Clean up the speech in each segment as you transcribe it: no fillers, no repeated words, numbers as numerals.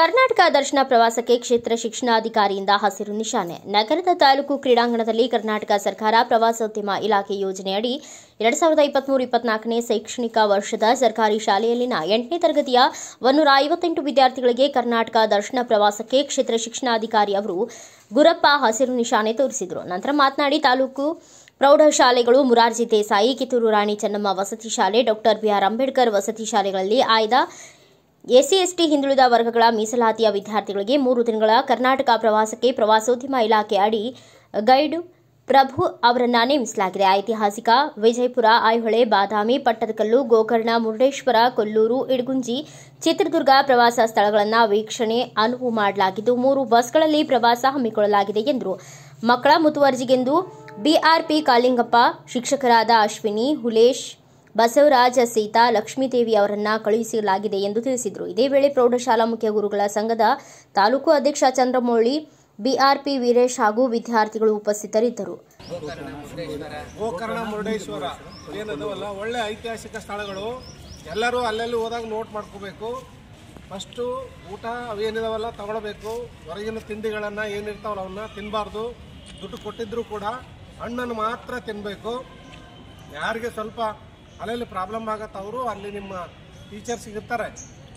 ಕರ್ನಾಟಕ ದರ್ಶನ ಪ್ರವಾಸಕ್ಕೆ ಕ್ಷೇತ್ರ ಶಿಕ್ಷಣಾಧಿಕಾರಿಯಿಂದ ಹಸಿರು ನಿಶಾನೆ. ನಗರದ ತಾಲೂಕು ಕ್ರೀಡಾಂಗಣದಲ್ಲಿ ಕರ್ನಾಟಕ ಸರ್ಕಾರ ಪ್ರವಾಸೋದ್ಯಮ ಇಲಾಖೆ ಯೋಜನೆಯಡಿ 2023-24ನೇ ಶೈಕ್ಷಣಿಕ ವರ್ಷದ ಸರ್ಕಾರಿ ಶಾಲೆಯಲ್ಲಿನ 8ನೇ ತರಗತಿಯ 158 ವಿದ್ಯಾರ್ಥಿಗಳಿಗೆ ಕರ್ನಾಟಕ ದರ್ಶನ ಪ್ರವಾಸಕ್ಕೆ ಕ್ಷೇತ್ರ ಶಿಕ್ಷಣಾಧಿಕಾರಿ ಅವರು ಗುರಪ್ಪ ಹಸಿರು ನಿಶಾನೆ ತೋರಿಸಿದರು. ನಂತರ ಮಾತನಾಡಿ ತಾಲೂಕು ಪ್ರೌಢಶಾಲೆಗಳು ಮುರಾರ್ಜಿ ದೇಸಾಯಿ, ಕಿತ್ತೂರು ರಾಣಿ ಚೆನ್ನಮ್ಮ ವಸತಿ ಶಾಲೆ, ಡಾ ಬಿ.ಆರ್. ಅಂಬೇಡ್ಕರ್ ವಸತಿ ಶಾಲೆಗಳಲ್ಲಿ ಆಯ್ದ ಎಸ್ಸಿ/ಎಸ್ಟಿ ಹಿಂದುಳಿದ ವರ್ಗಗಳ ಮೀಸಲಾತಿಯ ವಿದ್ಯಾರ್ಥಿಗಳಿಗೆ 3 ದಿನಗಳ ಕರ್ನಾಟಕ ಪ್ರವಾಸಕ್ಕೆ ಪ್ರವಾಸೋದ್ಯಮ ಇಲಾಖೆ ಅಡಿ ಗೈಡ್ ಪ್ರಭು ಅವರನ್ನ ನೇಮಿಸಲಾಗಿದೆ. ಐತಿಹಾಸಿಕ ವಿಜಯಪುರ, ಐಹೊಳೆ, ಬಾದಾಮಿ, ಪಟ್ಟದಕಲ್ಲು, ಗೋಕರ್ಣ, ಮುರುಡೇಶ್ವರ, ಕೊಲ್ಲೂರು, ಇಡಗುಂಜಿ, ಚಿತ್ರದುರ್ಗ ಪ್ರವಾಸ ಸ್ಥಳಗಳನ್ನು ವೀಕ್ಷಣೆ ಅನುವು ಮಾಡಲಾಗಿದ್ದು 3 ಬಸ್ಗಳಲ್ಲಿ ಪ್ರವಾಸ ಹಮ್ಮಿಕೊಳ್ಳಲಾಗಿದೆ ಎಂದರು. ಮಕ್ಕಳ ಮುತುವರ್ಜಿಗೆಂದು ಬಿಆರ್ಪಿ ಕಾಳಿಂಗಪ್ಪ, ಶಿಕ್ಷಕರಾದ ಅಶ್ವಿನಿ, ಹುಲೇಶ್, ಬಸವರಾಜ, ಸೀತಾ, ಲಕ್ಷ್ಮೀದೇವಿ ಅವರನ್ನ ಕಳುಹಿಸಲಾಗಿದೆ ಎಂದು ತಿಳಿಸಿದರು. ಇದೇ ವೇಳೆ ಪ್ರೌಢಶಾಲಾ ಮುಖ್ಯ ಗುರುಗಳ ಸಂಘದ ತಾಲೂಕು ಅಧ್ಯಕ್ಷ ಚಂದ್ರಮೌಳಿ, ಬಿಆರ್ಪಿ ವೀರೇಶ್ ಹಾಗೂ ವಿದ್ಯಾರ್ಥಿಗಳು ಉಪಸ್ಥಿತರಿದ್ದರು. ಗೋಕರ್ಣ, ಮುರುಡೇಶ್ವರ ಏನದವಲ್ಲ ಒಳ್ಳೆ ಐತಿಹಾಸಿಕ ಸ್ಥಳಗಳು. ಎಲ್ಲರೂ ಅಲ್ಲೆಲ್ಲಿ ಹೋದಾಗ ನೋಟ್ ಮಾಡ್ಕೋಬೇಕು. ಫಸ್ಟು ಊಟ ಅವೇನಿದಾವಲ್ಲ ತಗೊಳ್ಬೇಕು. ಹೊರಗಿನ ತಿಂಡಿಗಳನ್ನು ಏನಿರ್ತಾವಲ್ಲ ಅವನ್ನ ತಿನ್ನಬಾರ್ದು. ದುಡ್ಡು ಕೊಟ್ಟಿದ್ರು ಕೂಡ ಹಣ್ಣನ್ನು ಮಾತ್ರ ತಿನ್ನಬೇಕು. ಯಾರಿಗೆ ಸ್ವಲ್ಪ ಅಲ್ಲೆಲ್ಲಿ ಪ್ರಾಬ್ಲಮ್ ಆಗತ್ತೆ ಅವರು ಅಲ್ಲಿ ನಿಮ್ಮ ಟೀಚರ್ಸ್ ಇರ್ತಾರೆ,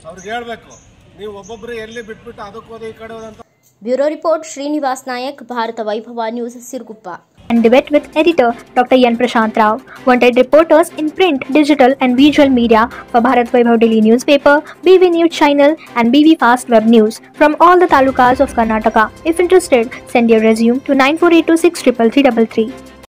ಅವ್ರಿಗೆ ಹೇಳಬೇಕು. ನೀವು ಒಬ್ಬೊಬ್ಬರು ಎಲ್ಲಿ ಬಿಟ್ಬಿಟ್ಟು ಅದಕ್ಕೆ ಹೋದ ಈ ಕಡೆ ಹೋದಂತ. ಬ್ಯೂರೋ ರಿಪೋರ್ಟ್ ಶ್ರೀನಿವಾಸ್ ನಾಯಕ್, ಭಾರತ ವೈಭವ news, Siruguppa. And debate with editor Dr. Yan Prashant Rao. Wanted reporters in print, digital and visual media for Bharat Vaibhav Daily Newspaper, BV News Channel and BV Fast Web News from all the talukas of Karnataka. If interested, send your resume to 9482633333.